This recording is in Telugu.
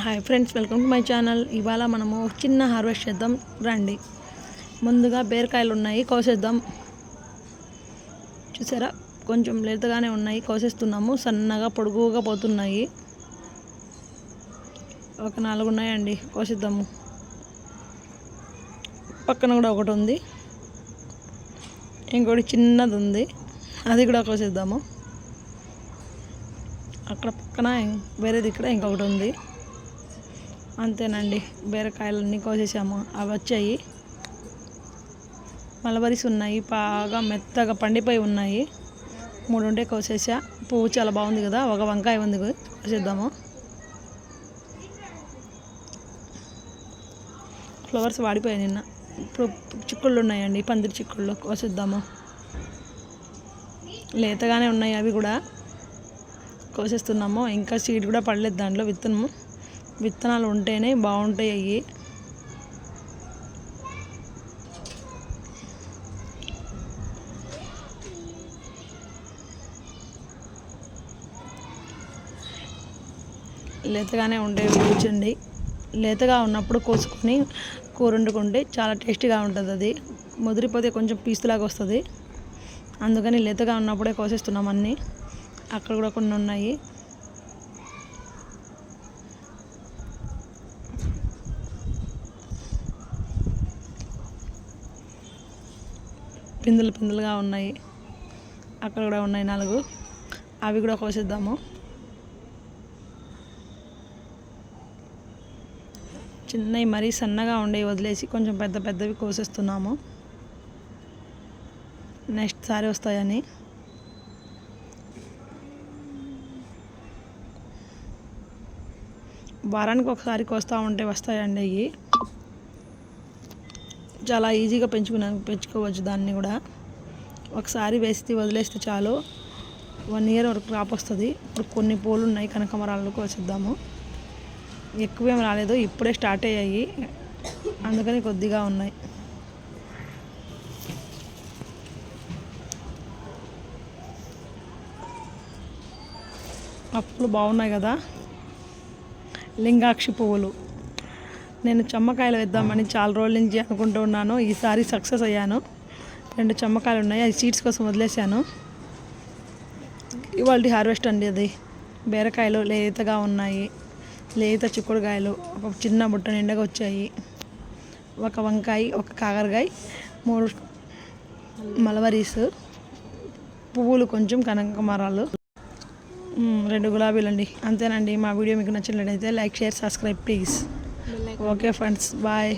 Hi friends, welcome to my channel. ఇవాళ మనము చిన్న హార్వెస్ట్ చేద్దాం రండి. ముందుగా బీరకాయలు ఉన్నాయి, కోసేద్దాం. చూసారా, కొంచెం లేతగానే ఉన్నాయి, కోసేస్తున్నాము. సన్నగా పొడుగుగా పోతున్నాయి. ఒక 4 ఉన్నాయండి, కోసేద్దాము. పక్కన కూడా ఒకటి ఉంది, ఇంకోటి చిన్నది ఉంది, అది కూడా కోసేద్దాము. అక్కడ పక్కన వేరేది ఇక్కడ ఇంకొకటి ఉంది. అంతేనండి, బీరకాయలన్నీ కోసేసాము. అవి వచ్చాయి, మలబరీస్ ఉన్నాయి, బాగా మెత్తగా పండిపోయి ఉన్నాయి. 3 ఉంటే కోసేసా. పువ్వు చాలా బాగుంది కదా. ఒక వంకాయ ఉంది, కోసేద్దాము. ఫ్లవర్స్ వాడిపోయాయి నిన్న. ఇప్పుడు చిక్కుళ్ళు ఉన్నాయండి, పందిరి చిక్కుళ్ళు, కోసేద్దాము. లేతగానే ఉన్నాయి, అవి కూడా కోసేస్తున్నాము. ఇంకా సీడ్ కూడా పడలేదు దాంట్లో, విత్తనాలు ఉంటేనే బాగుంటాయి అవి. లేతగానే ఉండేవి కూర్చోండి. లేతగా ఉన్నప్పుడు కోసుకొని కూర వండుకుంటే చాలా టేస్టీగా ఉంటుంది. అది ముదిరిపోతే కొంచెం పీసులాగా వస్తుంది. అందుకని లేతగా ఉన్నప్పుడే కోసేస్తున్నాం అన్నీ. అక్కడ కూడా కొన్ని ఉన్నాయి. పిందులుగా ఉన్నాయి, అక్కడ కూడా ఉన్నాయి 4. అవి కూడా కోసేద్దాము. చిన్నవి మరీ సన్నగా ఉండేవి వదిలేసి కొంచెం పెద్దవి కోసేస్తున్నాము. నెక్స్ట్ సారి వస్తాయని. వారానికి ఒకసారి కోస్తూ ఉంటే వస్తాయండి అవి. చాలా ఈజీగా పెంచుకోవచ్చు దాన్ని కూడా. ఒకసారి వేసి వదిలేస్తే చాలు, 1 ఇయర్ వరకు క్రాప్ వస్తుంది. ఇప్పుడు కొన్ని పూలు ఉన్నాయి, కనకమరాలు కోసేద్దాము. ఎక్కువేం రాలేదు, ఇప్పుడే స్టార్ట్ అయ్యాయి, అందుకని కొద్దిగా ఉన్నాయి. అప్పులు బాగున్నాయి కదా. లింగాక్షి పువ్వులు. నేను చెమ్మకాయలు వేద్దామని చాలా రోజుల నుంచి అనుకుంటూ ఉన్నాను. ఈసారి సక్సెస్ అయ్యాను. 2 చెమ్మకాయలు ఉన్నాయి, అది సీడ్స్ కోసం వదిలేసాను. ఇవాళ హార్వెస్ట్ అండి. అది బీరకాయలు లేతగా ఉన్నాయి, లేత చిక్కుడుకాయలు ఒక చిన్న బుట్ట నిండగా వచ్చాయి. ఒక వంకాయ, ఒక కాకరకాయ, 3 మలబరీస్, పువ్వులు కొంచెం, కనకమరాలు, 2 గులాబీలు అండి. అంతేనండి. మా వీడియో మీకు నచ్చినట్లయితే like, share, subscribe please. Okay friends, bye.